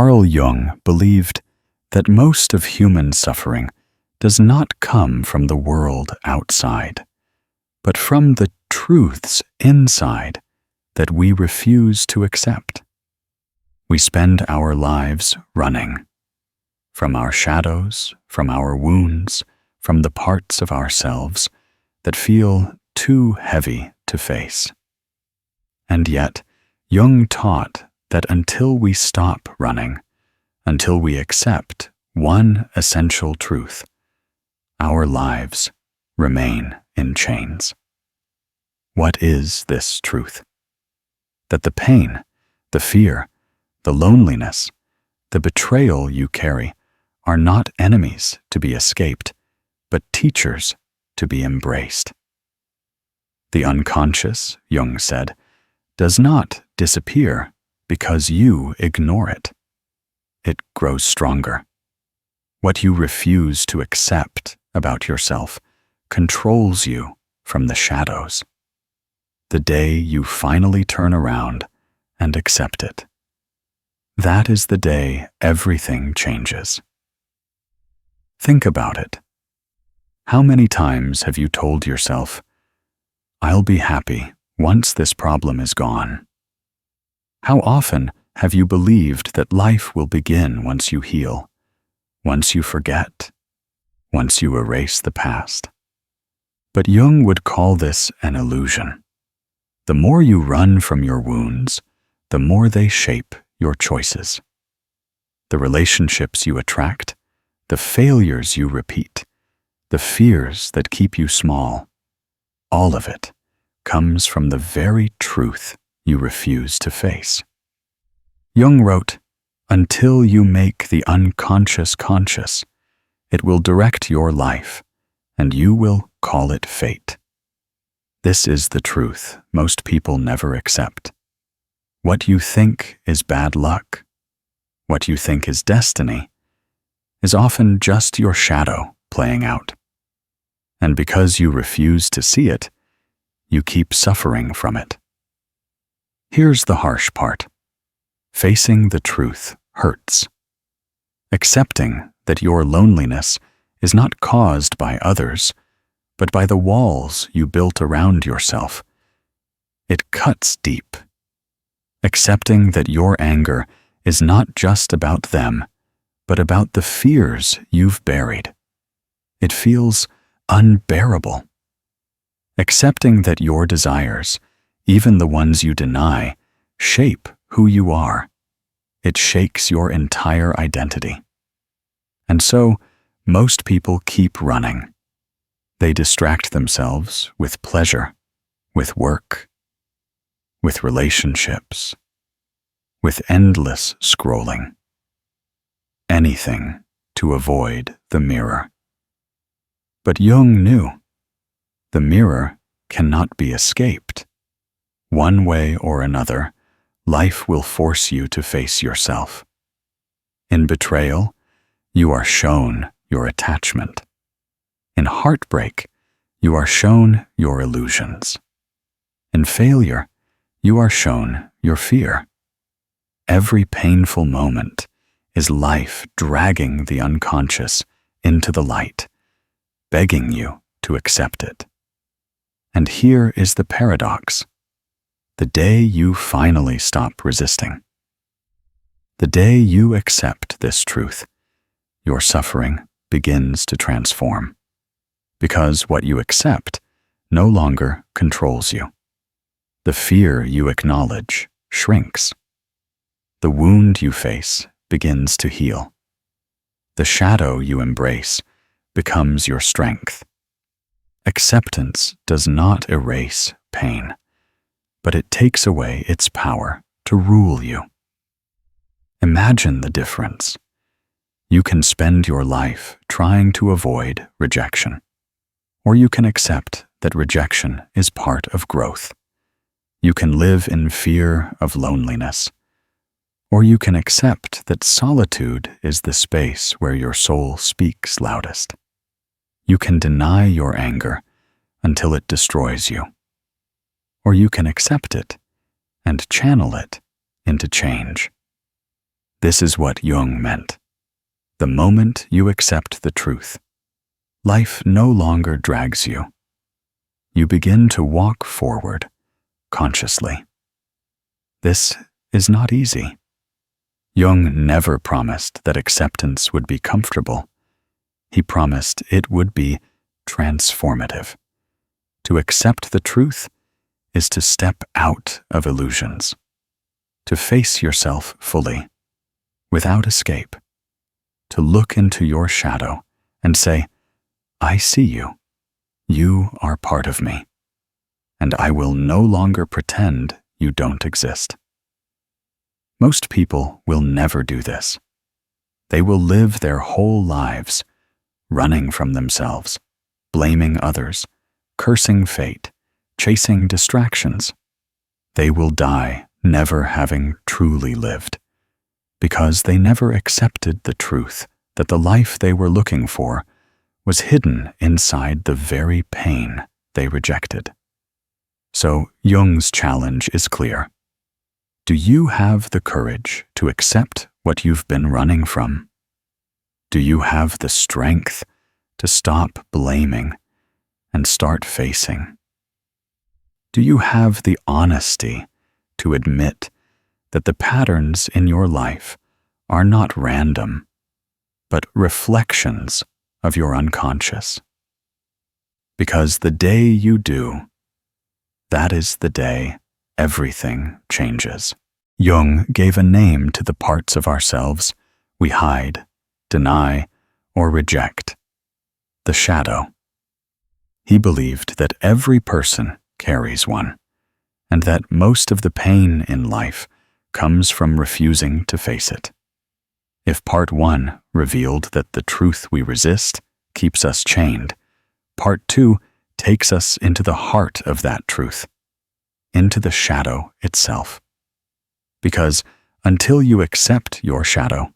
Carl Jung believed that most of human suffering does not come from the world outside, but from the truths inside that we refuse to accept. We spend our lives running from our shadows, from our wounds, from the parts of ourselves that feel too heavy to face. And yet, Jung taught that until we stop running, until we accept one essential truth, our lives remain in chains. What is this truth? That the pain, the fear, the loneliness, the betrayal you carry are not enemies to be escaped, but teachers to be embraced. The unconscious, Jung said, does not disappear because you ignore it. It grows stronger. What you refuse to accept about yourself controls you from the shadows. The day you finally turn around and accept it, that is the day everything changes. Think about it. How many times have you told yourself, "I'll be happy once this problem is gone"? How often have you believed that life will begin once you heal, once you forget, once you erase the past? But Jung would call this an illusion. The more you run from your wounds, the more they shape your choices. The relationships you attract, the failures you repeat, the fears that keep you small, all of it comes from the very truth you refuse to face. Jung wrote, "Until you make the unconscious conscious, it will direct your life, and you will call it fate." This is the truth most people never accept. What you think is bad luck, what you think is destiny, is often just your shadow playing out. And because you refuse to see it, you keep suffering from it. Here's the harsh part. Facing the truth hurts. Accepting that your loneliness is not caused by others, but by the walls you built around yourself. It cuts deep. Accepting that your anger is not just about them, but about the fears you've buried. It feels unbearable. Accepting that your desires, even the ones you deny, shape who you are. It shakes your entire identity. And so, most people keep running. They distract themselves with pleasure, with work, with relationships, with endless scrolling. Anything to avoid the mirror. But Jung knew the mirror cannot be escaped. One way or another, life will force you to face yourself. In betrayal, you are shown your attachment. In heartbreak, you are shown your illusions. In failure, you are shown your fear. Every painful moment is life dragging the unconscious into the light, begging you to accept it. And here is the paradox. The day you finally stop resisting, the day you accept this truth, your suffering begins to transform. Because what you accept no longer controls you. The fear you acknowledge shrinks. The wound you face begins to heal. The shadow you embrace becomes your strength. Acceptance does not erase pain, but it takes away its power to rule you. Imagine the difference. You can spend your life trying to avoid rejection, or you can accept that rejection is part of growth. You can live in fear of loneliness, or you can accept that solitude is the space where your soul speaks loudest. You can deny your anger until it destroys you, or you can accept it and channel it into change. This is what Jung meant. The moment you accept the truth, life no longer drags you. You begin to walk forward consciously. This is not easy. Jung never promised that acceptance would be comfortable. He promised it would be transformative. To accept the truth is to step out of illusions, to face yourself fully, without escape, to look into your shadow and say, I see you. You are part of me, and I will no longer pretend you don't exist. Most people will never do this. They will live their whole lives running from themselves, blaming others, cursing fate, chasing distractions. They will die never having truly lived, because they never accepted the truth that the life they were looking for was hidden inside the very pain they rejected. So Jung's challenge is clear. Do you have the courage to accept what you've been running from? Do you have the strength to stop blaming and start facing? Do you have the honesty to admit that the patterns in your life are not random, but reflections of your unconscious? Because the day you do, that is the day everything changes. Jung gave a name to the parts of ourselves we hide, deny, or reject: the shadow. He believed that every person carries one, and that most of the pain in life comes from refusing to face it. If part 1 revealed that the truth we resist keeps us chained, part 2 takes us into the heart of that truth, into the shadow itself. Because until you accept your shadow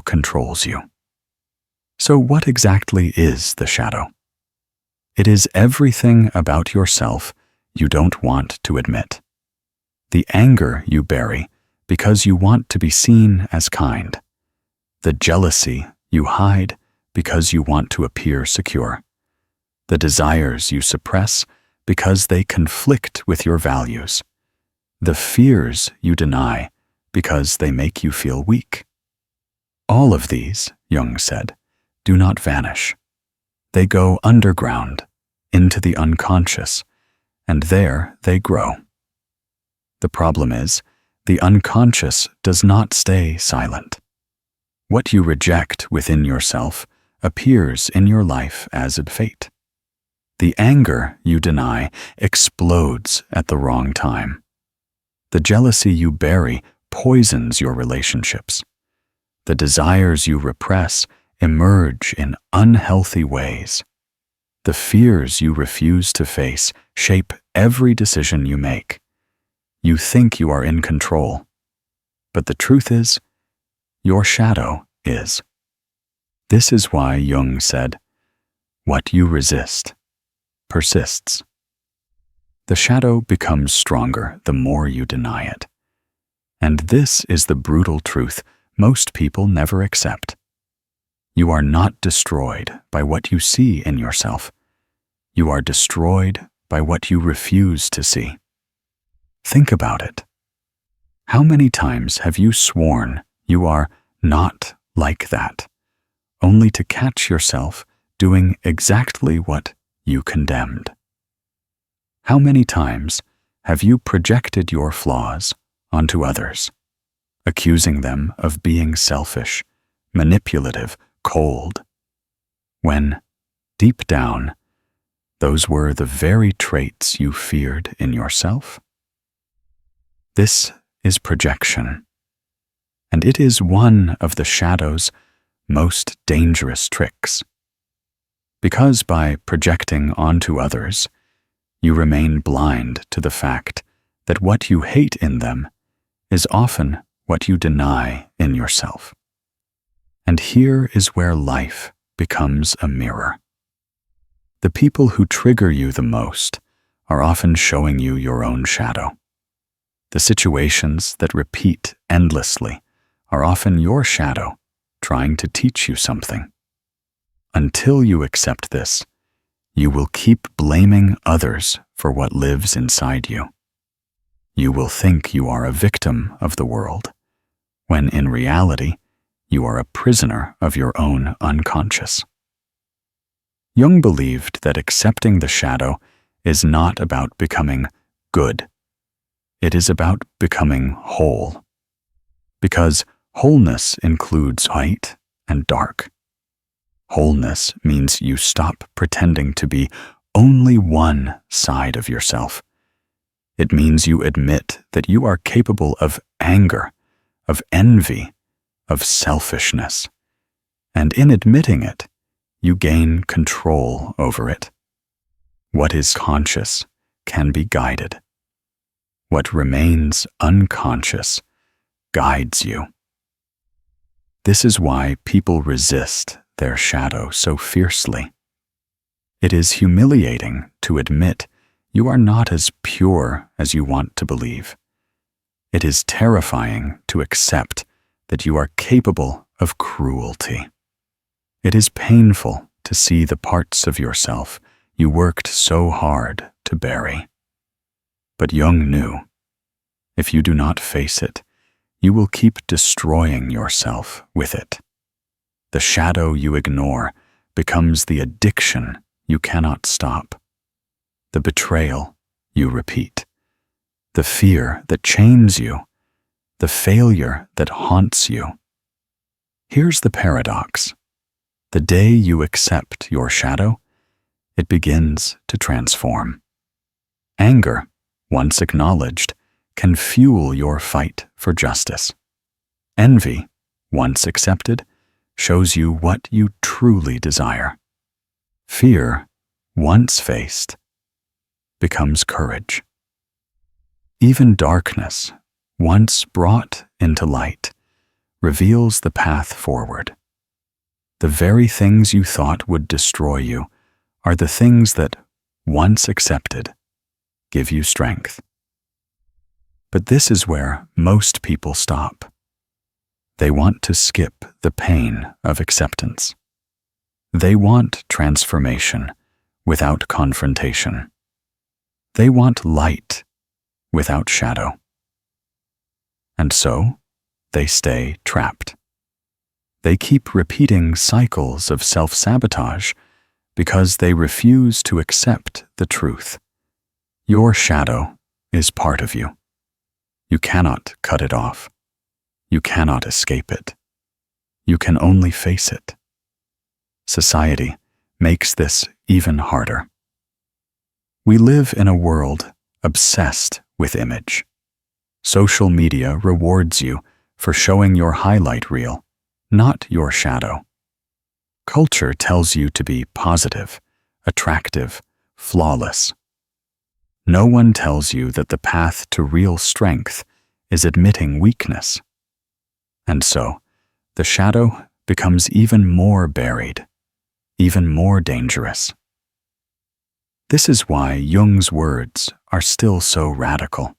controls you. So what exactly is the shadow? It is everything about yourself you don't want to admit. The anger you bury because you want to be seen as kind. The jealousy you hide because you want to appear secure. The desires you suppress because they conflict with your values. The fears you deny because they make you feel weak. All of these, Jung said, do not vanish. They go underground, into the unconscious, and there they grow. The problem is, the unconscious does not stay silent. What you reject within yourself appears in your life as a fate. The anger you deny explodes at the wrong time. The jealousy you bury poisons your relationships. The desires you repress emerge in unhealthy ways. The fears you refuse to face shape every decision you make. You think you are in control, but the truth is, your shadow is. This is why Jung said, "What you resist persists." The shadow becomes stronger the more you deny it. And this is the brutal truth most people never accept. You are not destroyed by what you see in yourself. You are destroyed by what you refuse to see. Think about it. How many times have you sworn you are not like that, only to catch yourself doing exactly what you condemned? How many times have you projected your flaws onto others, accusing them of being selfish, manipulative, cold, when, deep down, those were the very traits you feared in yourself? This is projection, and it is one of the shadow's most dangerous tricks. Because by projecting onto others, you remain blind to the fact that what you hate in them is often what you deny in yourself. And here is where life becomes a mirror. The people who trigger you the most are often showing you your own shadow. The situations that repeat endlessly are often your shadow trying to teach you something. Until you accept this, you will keep blaming others for what lives inside you. You will think you are a victim of the world, when in reality, you are a prisoner of your own unconscious. Jung believed that accepting the shadow is not about becoming good. It is about becoming whole. Because wholeness includes light and dark. Wholeness means you stop pretending to be only one side of yourself. It means you admit that you are capable of anger, of envy, of selfishness. And in admitting it, you gain control over it. What is conscious can be guided. What remains unconscious guides you. This is why people resist their shadow so fiercely. It is humiliating to admit you are not as pure as you want to believe. It is terrifying to accept that you are capable of cruelty. It is painful to see the parts of yourself you worked so hard to bury. But Jung knew, if you do not face it, you will keep destroying yourself with it. The shadow you ignore becomes the addiction you cannot stop, the betrayal you repeat, the fear that chains you, the failure that haunts you. Here's the paradox. The day you accept your shadow, it begins to transform. Anger, once acknowledged, can fuel your fight for justice. Envy, once accepted, shows you what you truly desire. Fear, once faced, becomes courage. Even darkness, once brought into light, reveals the path forward. The very things you thought would destroy you are the things that, once accepted, give you strength. But this is where most people stop. They want to skip the pain of acceptance. They want transformation without confrontation. They want light without shadow. And so, they stay trapped. They keep repeating cycles of self-sabotage because they refuse to accept the truth. Your shadow is part of you. You cannot cut it off. You cannot escape it. You can only face it. Society makes this even harder. We live in a world obsessed with image. Social media rewards you for showing your highlight reel, not your shadow. Culture tells you to be positive, attractive, flawless. No one tells you that the path to real strength is admitting weakness. And so, the shadow becomes even more buried, even more dangerous. This is why Jung's words are still so radical.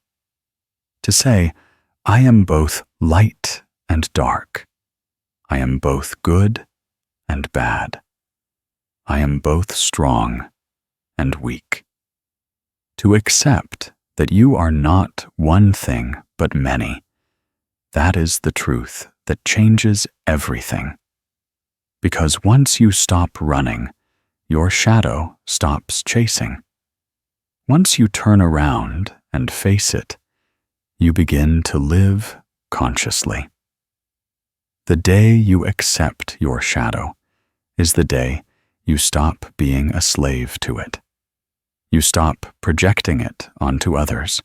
To say, I am both light and dark. I am both good and bad. I am both strong and weak. To accept that you are not one thing but many, that is the truth that changes everything. Because once you stop running, your shadow stops chasing. Once you turn around and face it, you begin to live consciously. The day you accept your shadow is the day you stop being a slave to it. You stop projecting it onto others.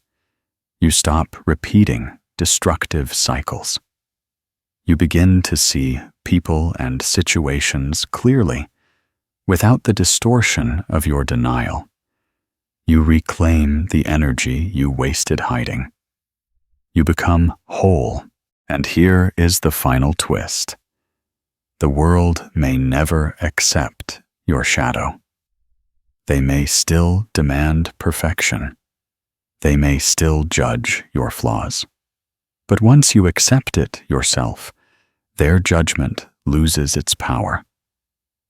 You stop repeating destructive cycles. You begin to see people and situations clearly, without the distortion of your denial. You reclaim the energy you wasted hiding. You become whole, and here is the final twist. The world may never accept your shadow. They may still demand perfection. They may still judge your flaws. But once you accept it yourself, their judgment loses its power.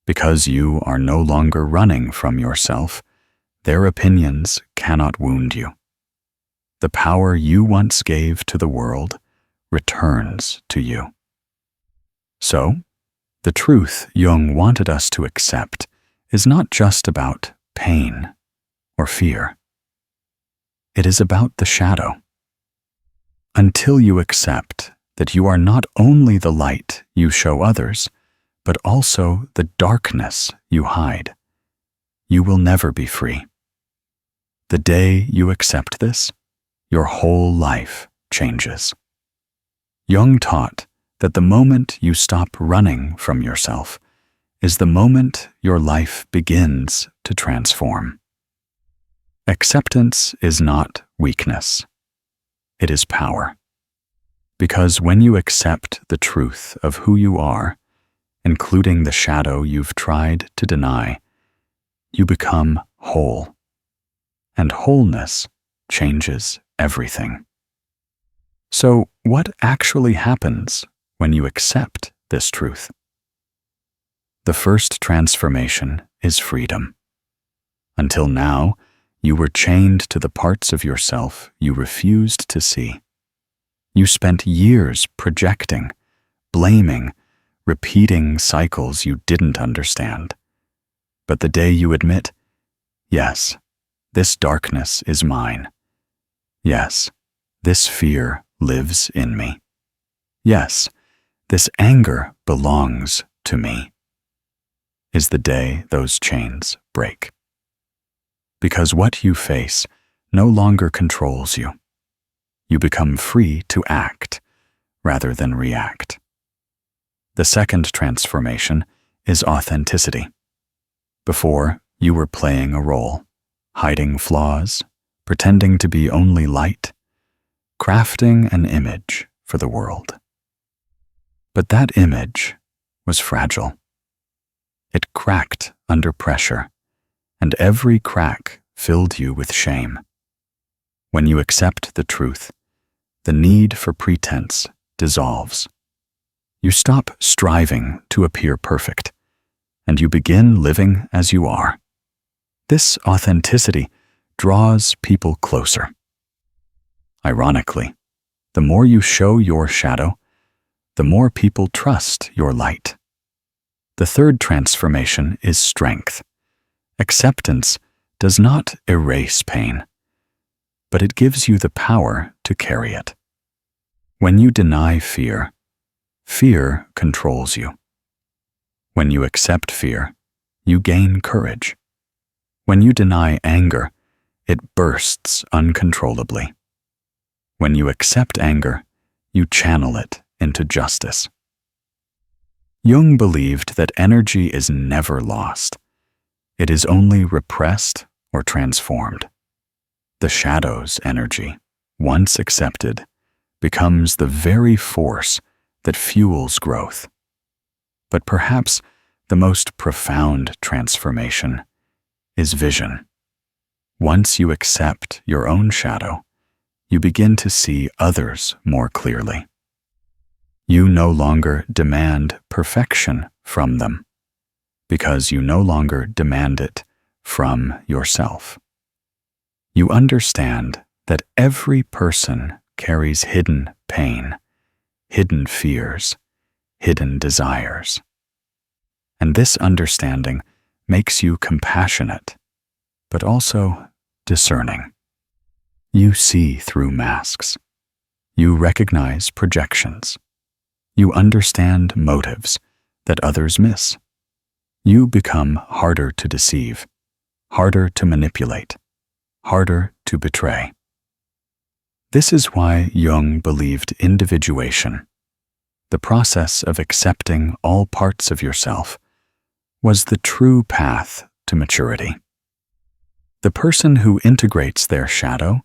Because you are no longer running from yourself, their opinions cannot wound you. The power you once gave to the world returns to you. So, the truth Jung wanted us to accept is not just about pain or fear. It is about the shadow. Until you accept that you are not only the light you show others, but also the darkness you hide, you will never be free. The day you accept this, your whole life changes. Jung taught that the moment you stop running from yourself is the moment your life begins to transform. Acceptance is not weakness. It is power. Because when you accept the truth of who you are, including the shadow you've tried to deny, you become whole. And wholeness changes everything. So, what actually happens when you accept this truth? The first transformation is freedom. Until now, you were chained to the parts of yourself you refused to see. You spent years projecting, blaming, repeating cycles you didn't understand. But the day you admit, yes, this darkness is mine. Yes, this fear lives in me. Yes, this anger belongs to me, is the day those chains break. Because what you face no longer controls you. You become free to act rather than react. The second transformation is authenticity. Before, you were playing a role, hiding flaws, pretending to be only light, crafting an image for the world. But that image was fragile. It cracked under pressure, and every crack filled you with shame. When you accept the truth, the need for pretense dissolves. You stop striving to appear perfect, and you begin living as you are. This authenticity draws people closer. Ironically, the more you show your shadow, the more people trust your light. The third transformation is strength. Acceptance does not erase pain, but it gives you the power to carry it. When you deny fear, fear controls you. When you accept fear, you gain courage. When you deny anger, it bursts uncontrollably. When you accept anger, you channel it into justice. Jung believed that energy is never lost. It is only repressed or transformed. The shadow's energy, once accepted, becomes the very force that fuels growth. But perhaps the most profound transformation is vision. Once you accept your own shadow, you begin to see others more clearly. You no longer demand perfection from them, because you no longer demand it from yourself. You understand that every person carries hidden pain, hidden fears, hidden desires. And this understanding makes you compassionate, but also discerning. You see through masks. You recognize projections. You understand motives that others miss. You become harder to deceive, harder to manipulate, harder to betray. This is why Jung believed individuation, the process of accepting all parts of yourself, was the true path to maturity. The person who integrates their shadow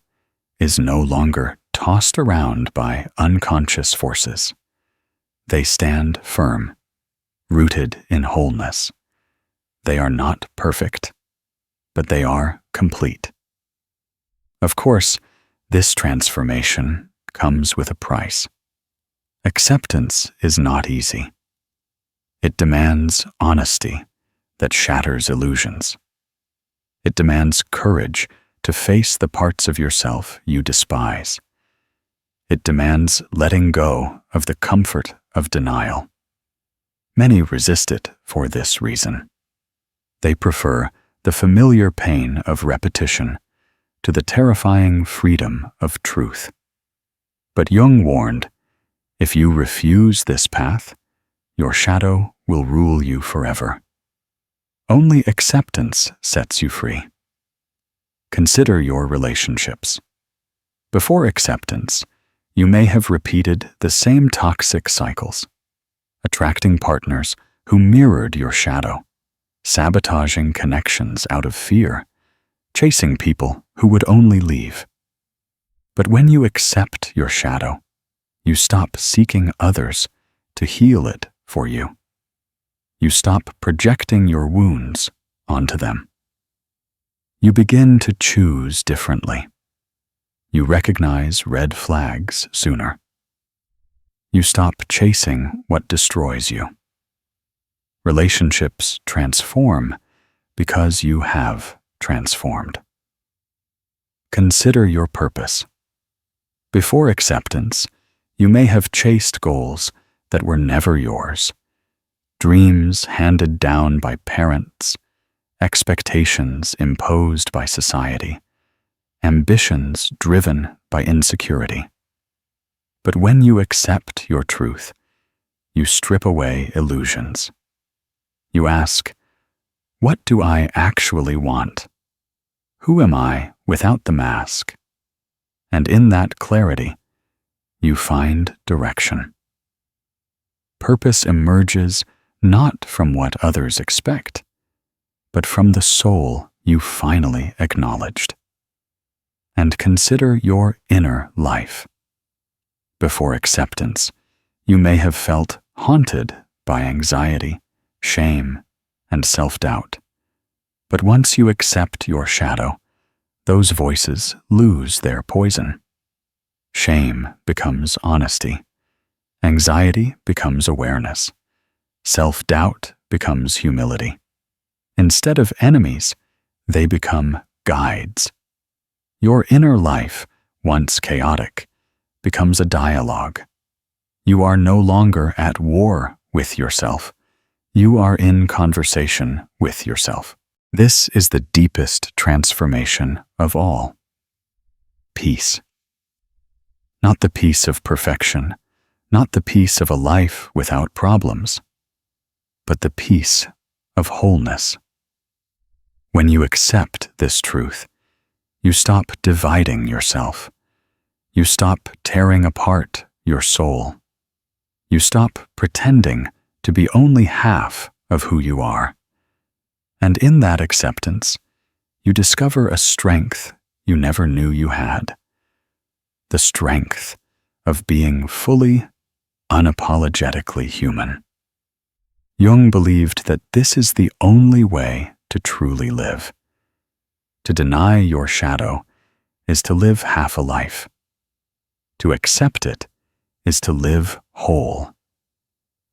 is no longer tossed around by unconscious forces. They stand firm, rooted in wholeness. They are not perfect, but they are complete. Of course, this transformation comes with a price. Acceptance is not easy. It demands honesty that shatters illusions. It demands courage to face the parts of yourself you despise. It demands letting go of the comfort of denial. Many resist it for this reason. They prefer the familiar pain of repetition to the terrifying freedom of truth. But Jung warned, if you refuse this path, your shadow will rule you forever. Only acceptance sets you free. Consider your relationships. Before acceptance, you may have repeated the same toxic cycles, attracting partners who mirrored your shadow, sabotaging connections out of fear, chasing people who would only leave. But when you accept your shadow, you stop seeking others to heal it for you. You stop projecting your wounds onto them. You begin to choose differently. You recognize red flags sooner. You stop chasing what destroys you. Relationships transform because you have transformed. Consider your purpose. Before acceptance, you may have chased goals that were never yours. Dreams handed down by parents, expectations imposed by society, ambitions driven by insecurity. But when you accept your truth, you strip away illusions. You ask, what do I actually want? Who am I without the mask? And in that clarity, you find direction. Purpose emerges not from what others expect, but from the soul you finally acknowledged. And consider your inner life. Before acceptance, you may have felt haunted by anxiety, shame, and self-doubt. But once you accept your shadow, those voices lose their poison. Shame becomes honesty. Anxiety becomes awareness. Self-doubt becomes humility. Instead of enemies, they become guides. Your inner life, once chaotic, becomes a dialogue. You are no longer at war with yourself. You are in conversation with yourself. This is the deepest transformation of all. Peace. Not the peace of perfection, not the peace of a life without problems, but the peace of wholeness. When you accept this truth, you stop dividing yourself. You stop tearing apart your soul. You stop pretending to be only half of who you are. And in that acceptance, you discover a strength you never knew you had. The strength of being fully, unapologetically human. Jung believed that this is the only way to truly live. To deny your shadow is to live half a life. To accept it is to live whole.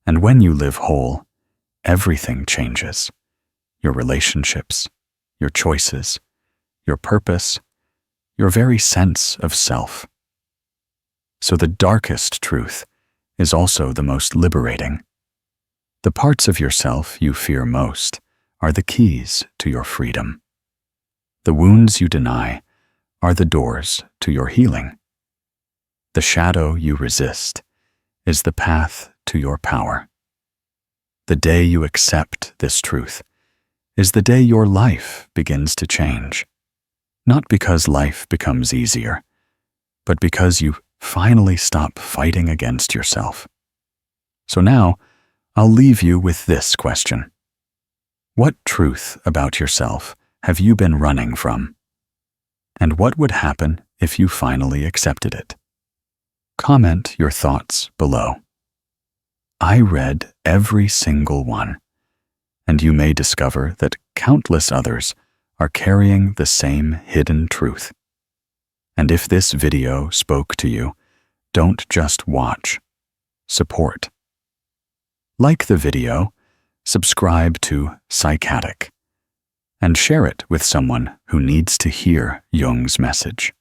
And when you live whole, everything changes. Your relationships, your choices, your purpose, your very sense of self. So the darkest truth is also the most liberating. The parts of yourself you fear most are the keys to your freedom. The wounds you deny are the doors to your healing. The shadow you resist is the path to your power. The day you accept this truth is the day your life begins to change. Not because life becomes easier, but because you finally stop fighting against yourself. So now, I'll leave you with this question. What truth about yourself have you been running from? And what would happen if you finally accepted it? Comment your thoughts below. I read every single one, and you may discover that countless others are carrying the same hidden truth. And if this video spoke to you, don't just watch. support. Like the video, subscribe to Psychatic, and share it with someone who needs to hear Jung's message.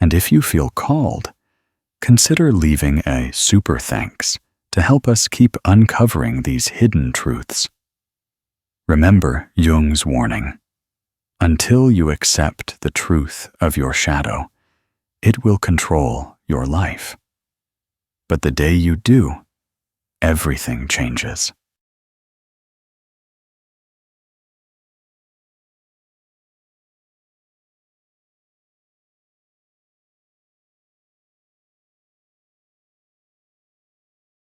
And if you feel called, consider leaving a super thanks to help us keep uncovering these hidden truths. Remember Jung's warning. Until you accept the truth of your shadow, it will control your life. But the day you do, everything changes.